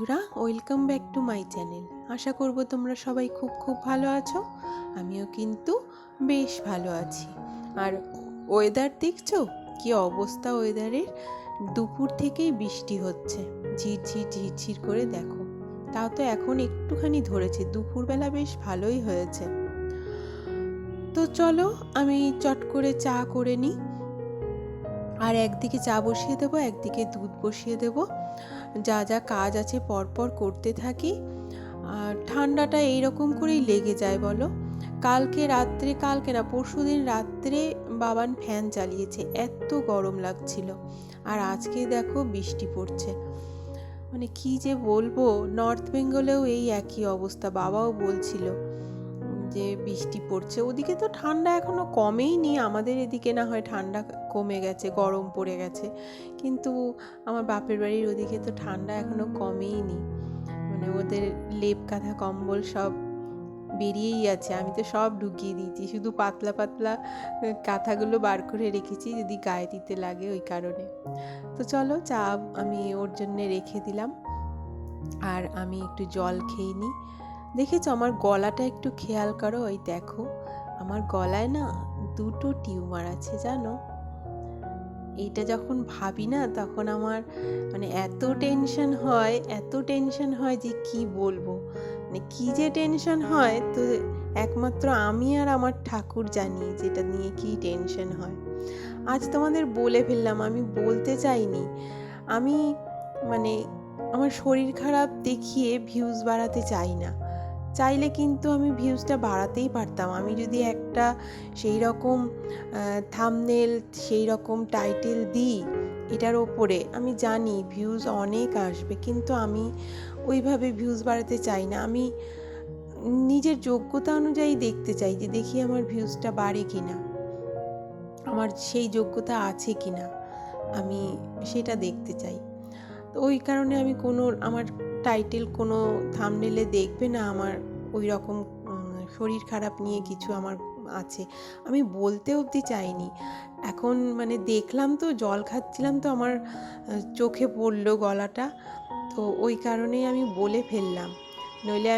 বন্ধুরা, welcome back to my channel. আশা করব তোমরা সবাই খুব খুব ভালো আছো। আমিও কিন্তু বেশ ভালো আছি। আর ওয়েদার দেখছো কি অবস্থা ওয়েদারের? দুপুর থেকেই বৃষ্টি হচ্ছে, ঝিরঝির ঝিরঝির করে দেখো। তাও তো এখন একটুখানি ধরেছে, দুপুরবেলা বেশ ভালোই হয়েছে। তো চলো আমি চট করে চা করে নিই, আর একদিকে চা বসিয়ে দেবো, একদিকে দুধ বসিয়ে দেবো। যা যা কাজ আছে পরপর করতে থাকি। আর ঠান্ডাটা এইরকম করেই লেগে যায় বলো। কালকে না পরশুদিন রাত্রে বাবান ফ্যান চালিয়েছে, এত গরম লাগছিল। আর আজকে দেখো বৃষ্টি পড়ছে। মানে কি যে বলবো, নর্থ বেঙ্গলেও এই একই অবস্থা। বাবাও বলছিল যে বৃষ্টি পড়ছে। ওদিকে তো ঠান্ডা এখনো কমেইনি, আমাদের এদিকে না হয় ঠান্ডা কমে গেছে, গরম পড়ে গেছে, কিন্তু আমার বাপের বাড়ির ওদিকে তো ঠান্ডা এখনো কমেইনি। মানে ওদের লেপ কাঁথা কম্বল সব বেরিয়েই আছে, আমি তো সব ঢুকিয়ে দিয়েছি, শুধু পাতলা পাতলা কাঁথাগুলো বার করে রেখেছি যদি গায়ে দিতে লাগে ওই কারণে। তো চলো চা আমি ওর জন্যে রেখে দিলাম, আর আমি একটু জল খেয়ে নিই। দেখেছো আমার গলাটা একটু খেয়াল করো, ওই দেখো আমার গলায় না দুটো টিউমার আছে জানো। এইটা যখন ভাবি না তখন আমার মানে এত টেনশন হয় যে কি বলবো। মানে কি যে টেনশন হয়, তো একমাত্র আমি আর আমার ঠাকুর জানি যেটা নিয়ে কি টেনশন হয়। আজ তোমাদের বলে ফেললাম, আমি বলতে চাইনি। আমি মানে আমার শরীর খারাপ দেখিয়ে ভিউজ বাড়াতে চাই না। চাইলে কিন্তু আমি ভিউজটা বাড়াতেই পারতাম। আমি যদি একটা সেই রকম থাম্বনেল, সেই রকম টাইটেল দিই এটার ওপরে, আমি জানি ভিউজ অনেক আসবে, কিন্তু আমি ওইভাবে ভিউজ বাড়াতে চাই না। আমি নিজের যোগ্যতা অনুযায়ী দেখতে চাই যে দেখি আমার ভিউজটা বাড়ে কিনা, আমার সেই যোগ্যতা আছে কিনা, আমি সেটা দেখতে চাই। তো ওই কারণে আমি আমার টাইটেল কোনো থাম্বনেলে দেখবে না আমার ওই রকম শরীর খারাপ নিয়ে কিছু আমার আছে, আমি বলতে অবধি চাইনি। এখন মানে দেখলাম তো, জল খাচ্ছিলাম তো আমার চোখে পড়লো গলাটা, তো ওই কারণেই আমি বলে ফেললাম। নইলে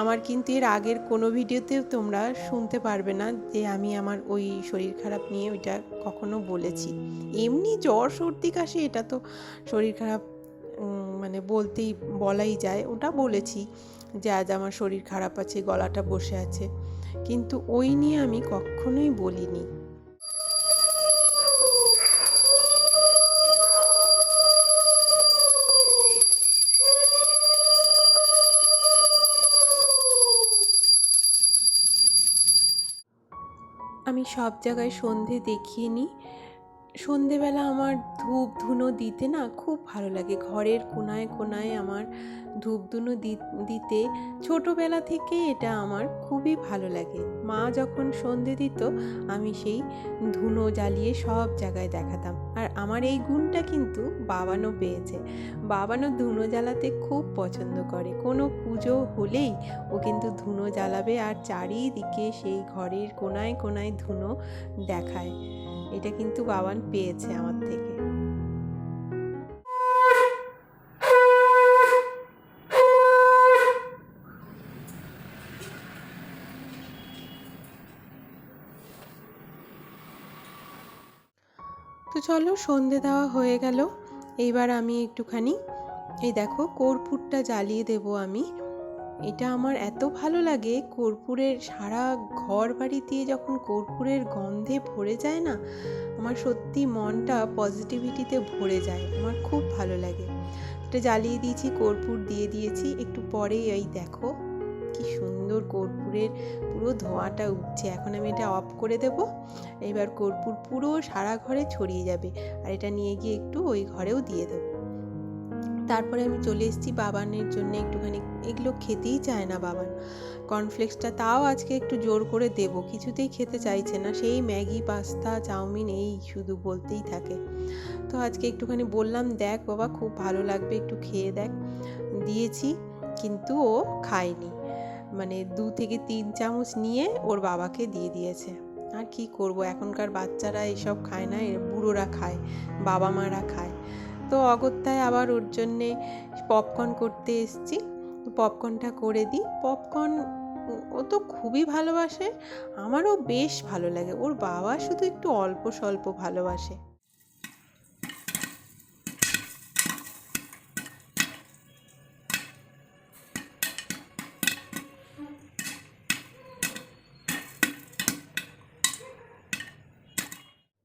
আমার কিন্তু এর আগের কোনো ভিডিওতেও তোমরা শুনতে পারবে না যে আমি আমার ওই শরীর খারাপ নিয়ে ওইটা কখনো বলেছি। এমনি জ্বর সর্দি কাশি এটা তো শরীর খারাপ মানে বলাই যায়, ওটা বলেছি যে আজ আমার শরীর খারাপ আছে, গলাটা বসে আছে, কিন্তু ওই নিয়ে আমি কখনোই বলিনি। আমি সব জায়গায় সন্ধে দেখিয়ে নিই। সন্ধেবেলা আমার ধূপ ধুনো দিতে না খুব ভালো লাগে। ঘরের কোনায় কোনায় আমার ধূপ ধুনো দিতে ছোটোবেলা থেকে এটা আমার খুবই ভালো লাগে। মা যখন সন্ধে দিত আমি সেই ধুনো জ্বালিয়ে সব জায়গায় দেখাতাম। আর আমার এই গুণটা কিন্তু বাবানও পেয়েছে। বাবানও ধুনো জ্বালাতে খুব পছন্দ করে। কোনো পুজো হলেই ও কিন্তু ধুনো জ্বালাবে, আর চারিদিকে সেই ঘরের কোনায় কোনায় ধুনো দেখায়। এটা কিন্তু বাবান পেয়েছে আমার থেকে। তো চলো সন্ধে দেওয়া হয়ে গেল, এইবার আমি একটুখানি এই দেখো কর্পূরটা জ্বালিয়ে দেব আমি। এটা আমার এত ভালো লাগে, কর্পূরের সারা ঘর বাড়ি দিয়ে যখন কর্পূরের গন্ধে ভরে যায় না, আমার সত্যি মনটা পজিটিভিটিতে ভরে যায়, আমার খুব ভালো লাগে। এটা জ্বালিয়ে দিয়েছি, কর্পূর দিয়ে দিয়েছি। একটু পরে এই দেখো কি সুন্দর কর্পূরের পুরো ধোঁয়াটা উঠছে। এখন আমি এটা অফ করে দেব। এবার কর্পূর পুরো সারা ঘরে ছড়িয়ে যাবে, আর এটা নিয়ে গিয়ে একটু ওই ঘরেও দিয়ে দেবো। তারপরে আমি চলে এসেছি বাবানের জন্য একটুখানি, এগুলো খেতেই চায় না বাবান কর্নফ্লেক্সটা, তাও আজকে একটু জোর করে দেব, কিছুতেই খেতে চাইছে না, সেই ম্যাগি পাস্তা চাউমিন এই শুধু বলতেই থাকে। তো আজকে একটুখানি বললাম দেখ বাবা খুব ভালো লাগবে, একটু খেয়ে দেখ। দিয়েছি, কিন্তু ও খায়নি। মানে 2 থেকে 3 চামচ নিয়ে ওর বাবাকে দিয়ে দিয়েছে। আর কি করব, এখনকার বাচ্চারা এসব খায় না, বুড়োরা খায়, বাবা মারা খায়। তো অগত্যায় আবার ওর জন্যে পপকর্ন করতে এসেছি। পপকর্নটা করে দিই। পপকর্ন ও তো খুবই ভালোবাসে, আমারও বেশ ভালো লাগে। ওর বাবা শুধু একটু অল্প স্বল্প ভালোবাসে।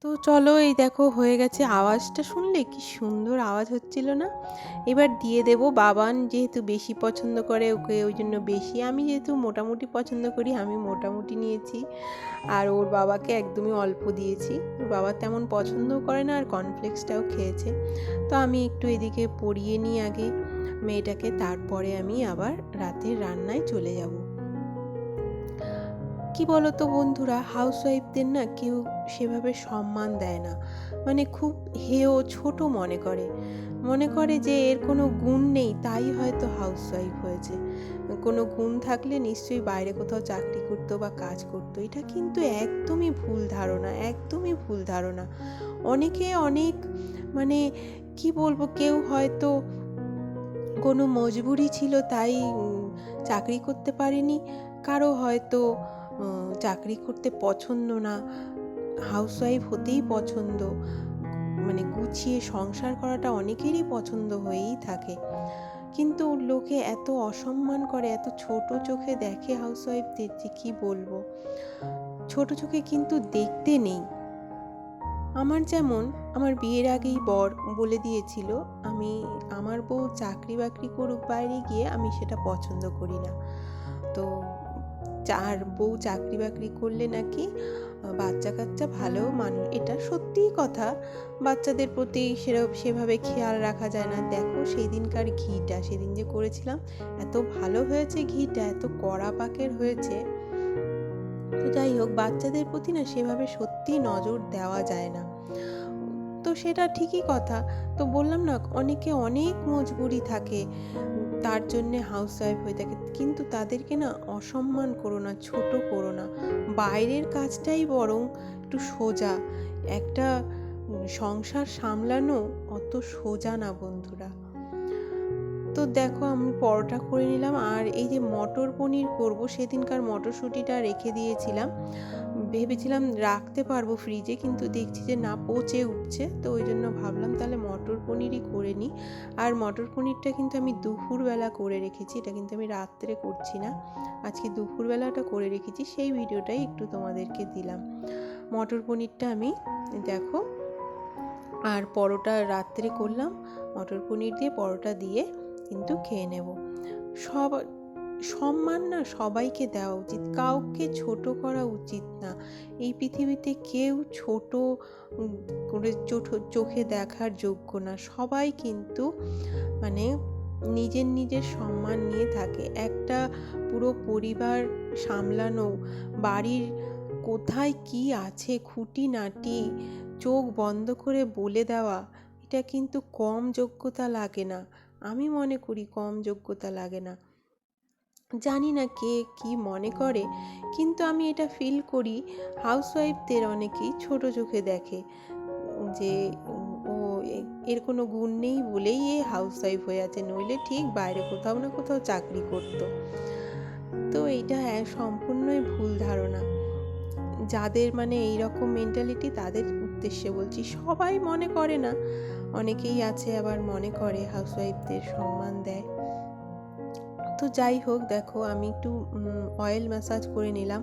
তো চলো, এই দেখো হয়ে গেছে। আওয়াজটা শুনলে কি সুন্দর আওয়াজ হচ্ছিল না? এবার দিয়ে দেব। বাবান যেহেতু বেশি পছন্দ করে, ওকে ওই জন্য বেশি। আমি যেহেতু মোটামুটি পছন্দ করি, আমি মোটামুটি নিয়েছি। আর ওর বাবাকে একদমই অল্প দিয়েছি। ওর বাবা তেমন পছন্দও করে না, আর কর্নফ্লেক্সটাও খেয়েছে। তো আমি একটু এদিকে পরিয়ে নিই আগে মেয়েটাকে, তারপরে আমি আবার রাতের রান্নায় চলে যাব। কি বলো তো বন্ধুরা, হাউসওয়াইফদের না কেউ সেভাবে সম্মান দেয় না। মানে খুব হেয় ছোট মনে করে যে এর কোনো গুণ নেই, তাই হয়তো হাউসওয়াইফ হয়েছে। কোনো গুণ থাকলে নিশ্চয়ই বাইরে কোথাও চাকরি করতো বা কাজ করতো। এটা কিন্তু একদমই ভুল ধারণা, একদমই ভুল ধারণা। অনেকে অনেক মানে কি বলবো, কেউ হয়তো কোনো মজবুরি ছিল তাই চাকরি করতে পারেনি, কারো হয়তো চাকরি করতে পছন্দ না, হাউসওয়াইফ হতেই পছন্দ। মানে গুছিয়ে সংসার করাটা অনেকেরই পছন্দ হয়েই থাকে, কিন্তু লোকে এত অসম্মান করে, এত ছোট চোখে দেখে হাউসওয়াইফদের, যে কি বলবো। ছোট চোখে কিন্তু দেখতে নেই। আমার যেমন আমার বিয়ের আগেই বর বলে দিয়েছিল, আমার বউ চাকরি বাকরি করুক বাইরে গিয়ে, আমি সেটা পছন্দ করি না। তো আর বউ চাকরি বাকরি করলে নাকি বাচ্চা কাচ্চা ভালো মানুষ, এটা সত্যিই কথা। বাচ্চাদের প্রতি সেভাবে খেয়াল রাখা যায় না। দেখো সেদিনকার ঘিটা, সেদিন যে করেছিলাম, এত ভালো হয়েছে ঘিটা, এত কড়া পাকের হয়েছে। তো যাই হোক, বাচ্চাদের প্রতি না সেভাবে সত্যি নজর দেওয়া যায় না। তো সেটা ঠিকই কথা। তো বললাম না, অনেকে অনেক মজবুরি থাকে, তার জন্যে হাউসওয়াইফ হয়ে থাকে। কিন্তু তাদেরকে না অসম্মান করো না, ছোট করো না। বাইরের কাজটাই বরং একটু সোজা। একটা সংসার সামলানো অত সোজা না বন্ধুরা। তো দেখো আমি পরোটা করে নিলাম, আর এই যে মটর পনির করব, সেদিনকার মটরশুঁটিটা রেখে দিয়েছিলাম। ভেবেছিলাম রাখতে পারবো ফ্রিজে, কিন্তু দেখছি যে না, পচে উঠছে। তো ওই জন্য ভাবলাম তাহলে মটর পনিরই করে নিই। আর মটর পনিরটা কিন্তু আমি দুপুরবেলা করে রেখেছি, এটা কিন্তু আমি রাত্রে করছি না। আজকে দুপুরবেলাটা করে রেখেছি, সেই ভিডিওটাই একটু তোমাদেরকে দিলাম। মটর পনিরটা আমি দেখো, আর পরোটা রাত্রে করলাম, মটর পনির দিয়ে পরোটা দিয়ে কিন্তু খেয়ে নেব। সব সম্মান না সবাইকে দেওয়া উচিত, কাউকে ছোট করা উচিত না। এই পৃথিবীতে কেউ ছোট করে চোখে দেখার যোগ্য না। সবাই কিন্তু মানে নিজের সম্মান নিয়ে থাকে। একটা পুরো পরিবার সামলানো, বাড়ির কোথায় কি আছে খুঁটিনাটি চোখ বন্ধ করে বলে দেওয়া, এটা কিন্তু কম যোগ্যতা লাগে না। আমি মনে করি কম যোগ্যতা লাগে না। জানি না কে কি মনে করে, কিন্তু আমি এটা ফিল করি হাউসওয়াইফদের অনেকেই ছোট চোখে দেখে, যে ও এর কোনো গুণ নেই বলেই এ হাউসওয়াইফ হয়ে আছে, নইলে ঠিক বাইরে কোথাও না কোথাও চাকরি করতো। তো এইটা সম্পূর্ণই ভুল ধারণা। যাদের মানে এইরকম মেন্টালিটি, তাদের উদ্দেশ্যে বলছি, সবাই মনে করে না, অনেকেই আছে আবার মনে করে, হাউসওয়াইফদের সম্মান দেয়। তো যাই হোক, দেখো আমি একটু অয়েল ম্যাসাজ করে নিলাম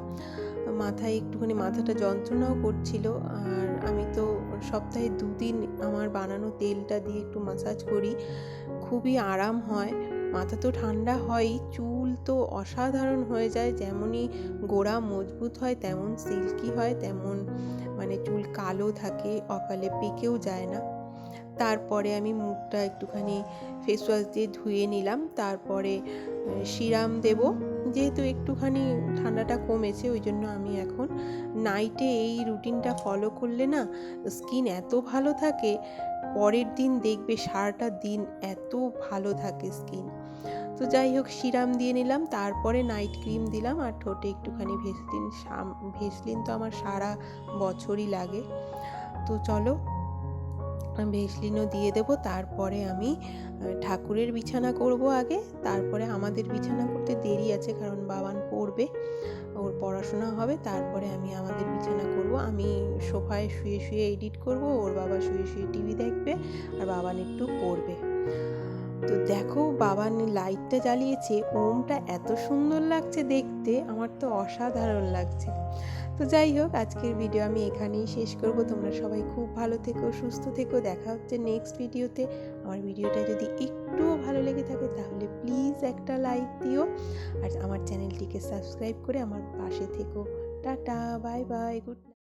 মাথায়, একটুখানি মাথাটা যন্ত্রণাও করছিল। আর আমি তো সপ্তাহে 2 দিন আমার বানানো তেলটা দিয়ে একটু ম্যাসাজ করি, খুবই আরাম হয়। মাথা তো ঠান্ডা হয়ই, চুল তো অসাধারণ হয়ে যায়। যেমনই গোড়া মজবুত হয়, তেমন সিল্কি হয়, তেমন মানে চুল কালো থাকে, অকালে পেকেও যায় না। তারপরে আমি মুখটা একটুখানি ফেস ওয়াশ দিয়ে ধুয়ে নিলাম, তারপরে সিরাম দেব। যেহেতু একটুখানি ঠান্ডাটা কমেছে, ওই জন্য আমি এখন নাইটে এই রুটিনটা ফলো করলে না স্কিন এত ভালো থাকে, পরের দিন দেখবে সারাটা দিন এত ভালো থাকে স্কিন। তো যাই হোক, সিরাম দিয়ে নিলাম, তারপরে নাইট ক্রিম দিলাম, আর ঠোঁটে একটুখানি ভেসলিন তো আমার সারা বছরই লাগে। তো চলো, ভেসলিনও দিয়ে দেবো। তারপরে আমি ঠাকুরের বিছানা করব আগে, তারপরে আমাদের বিছানা করতে দেরি আছে কারণ বাবান পড়বে, ওর পড়াশোনা হবে, তারপরে আমি আমাদের বিছানা করব। আমি সোফায় শুয়ে শুয়ে এডিট করব, ওর বাবা শুয়ে শুয়ে টিভি দেখবে, আর বাবান একটু পড়বে। তো দেখো বাবান লাইটটা জ্বালিয়েছে, ওমটা এত সুন্দর লাগছে দেখতে, আমার তো অসাধারণ লাগছে। তো যাই হোক, আজকের ভিডিও আমি এখানেই শেষ করব। তোমরা সবাই খুব ভালো থেকো, সুস্থ থেকো। দেখা হচ্ছে নেক্সট ভিডিওতে। আমার ভিডিওটা যদি একটুও ভালো লেগে থাকে তাহলে প্লিজ একটা লাইক দিও, আর আমার চ্যানেলটিকে সাবস্ক্রাইব করে আমার পাশে থেকো। Tata, bye bye, good night.